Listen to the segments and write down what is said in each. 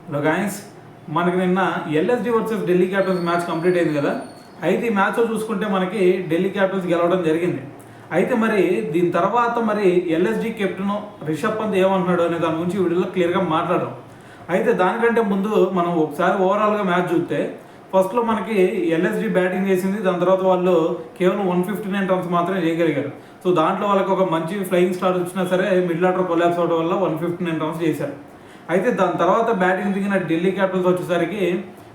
Hello guys, మనకి నిన్న LSD versus Delhi Capitals match complete అయింది కదా. అయితే ఈ మ్యాచ్లో చూసుకుంటే మనకి ఢిల్లీ క్యాపిటల్స్ గెలవడం జరిగింది. అయితే మరి దీని తర్వాత మరి ఎల్ఎస్డి కెప్టెన్ రిషబ్ పంత్ ఏమంటున్నాడు అనే దాని గురించి వీడియోలో క్లియర్గా మాట్లాడడం. అయితే దానికంటే ముందు మనం ఒకసారి ఓవరాల్గా మ్యాచ్ చూస్తే ఫస్ట్లో మనకి ఎల్ఎస్డి బ్యాటింగ్ చేసింది. దాని తర్వాత వాళ్ళు కేవలం 159 రన్స్ మాత్రమే చేయగలిగారు. సో దాంట్లో వాళ్ళకి ఒక మంచి ఫ్లయింగ్ స్టార్ట్ వచ్చినా సరే మిడిల్ ఆర్డర్ కొలాప్స్ అవడం వల్ల 159 రన్స్ చేశారు. అయితే దాని తర్వాత బ్యాటింగ్ దిగిన ఢిల్లీ క్యాపిటల్స్ వచ్చేసరికి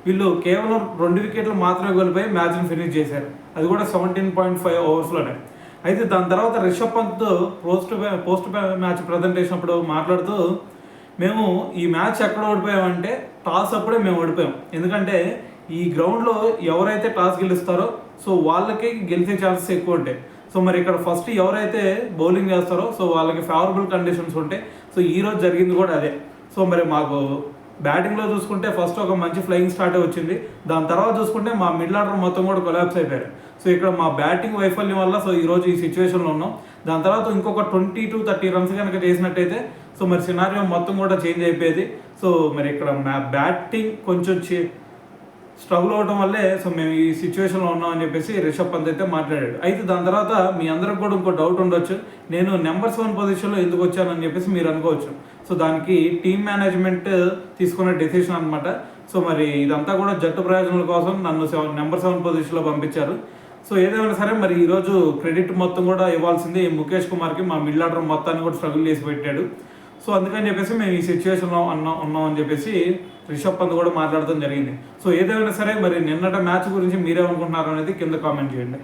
వీళ్ళు కేవలం 2 వికెట్లు మాత్రమే కోల్పోయి మ్యాచ్ని ఫినిష్ చేశారు, అది కూడా 17.5 ఓవర్స్లోనే. అయితే దాని తర్వాత Rishabh Pant post match presentation అప్పుడు మాట్లాడుతూ, మేము ఈ మ్యాచ్ ఎక్కడ ఓడిపోయామంటే టాస్ అప్పుడే మేము ఓడిపోయాం. ఎందుకంటే ఈ గ్రౌండ్లో ఎవరైతే టాస్ గెలుస్తారో సో వాళ్ళకి గెలిచే ఛాన్సెస్ ఎక్కువ ఉంటాయి. సో మరి ఇక్కడ ఫస్ట్ ఎవరైతే బౌలింగ్ చేస్తారో సో వాళ్ళకి ఫేవరబుల్ కండిషన్స్ ఉంటాయి. సో ఈరోజు జరిగింది కూడా అదే. సో మరి మాకు బ్యాటింగ్లో చూసుకుంటే ఫస్ట్ ఒక మంచి ఫ్లయింగ్ స్టార్ట్ వచ్చింది. దాని తర్వాత చూసుకుంటే మా మిడిల్ ఆర్డర్ మొత్తం కూడా కొలాప్స్ అయిపోయారు. సో ఇక్కడ మా బ్యాటింగ్ వైఫల్యం వల్ల సో ఈరోజు ఈ సిచ్యువేషన్లో ఉన్నాం. దాని తర్వాత ఇంకొక 20 to 30 రన్స్ కనుక చేసినట్టయితే సో మరి సినారియో మొత్తం కూడా చేంజ్ అయిపోయేది. సో మరి ఇక్కడ బ్యాటింగ్ కొంచెం స్ట్రగుల్ అవడం వల్లే సో మేము ఈ సిచ్యువేషన్లో ఉన్నాం అని చెప్పేసి రిషబ్ పంత్ అయితే మాట్లాడాడు. అయితే దాని తర్వాత మీ అందరికి కూడా ఇంకో డౌట్ ఉండొచ్చు, నేను నెంబర్ 7 పొజిషన్లో ఎందుకు వచ్చానని చెప్పేసి మీరు అనుకోవచ్చు. సో దానికి టీమ్ మేనేజ్మెంట్ తీసుకున్న డెసిషన్ అనమాట. సో మరి ఇదంతా కూడా జట్టు ప్రయోజనాల కోసం నన్ను నెంబర్ 7 పొజిషన్లో పంపించారు. సో ఏదేమైనా సరే మరి ఈరోజు క్రెడిట్ మొత్తం కూడా ఇవ్వాల్సింది ముఖేష్ కుమార్కి. మా మిడిల్ ఆర్డర్ మొత్తాన్ని కూడా స్ట్రగుల్ చేసి పెట్టాడు. సో అందుకని చెప్పేసి మేము ఈ సిచ్యువేషన్లో ఉన్నాం అని చెప్పేసి రిషబ్ పంత్ కూడా మాట్లాడడం జరిగింది. సో ఏదేమైనా సరే మరి నిన్నటి మ్యాచ్ గురించి మీరేమనుకుంటున్నారు అనేది కింద కామెంట్ చేయండి.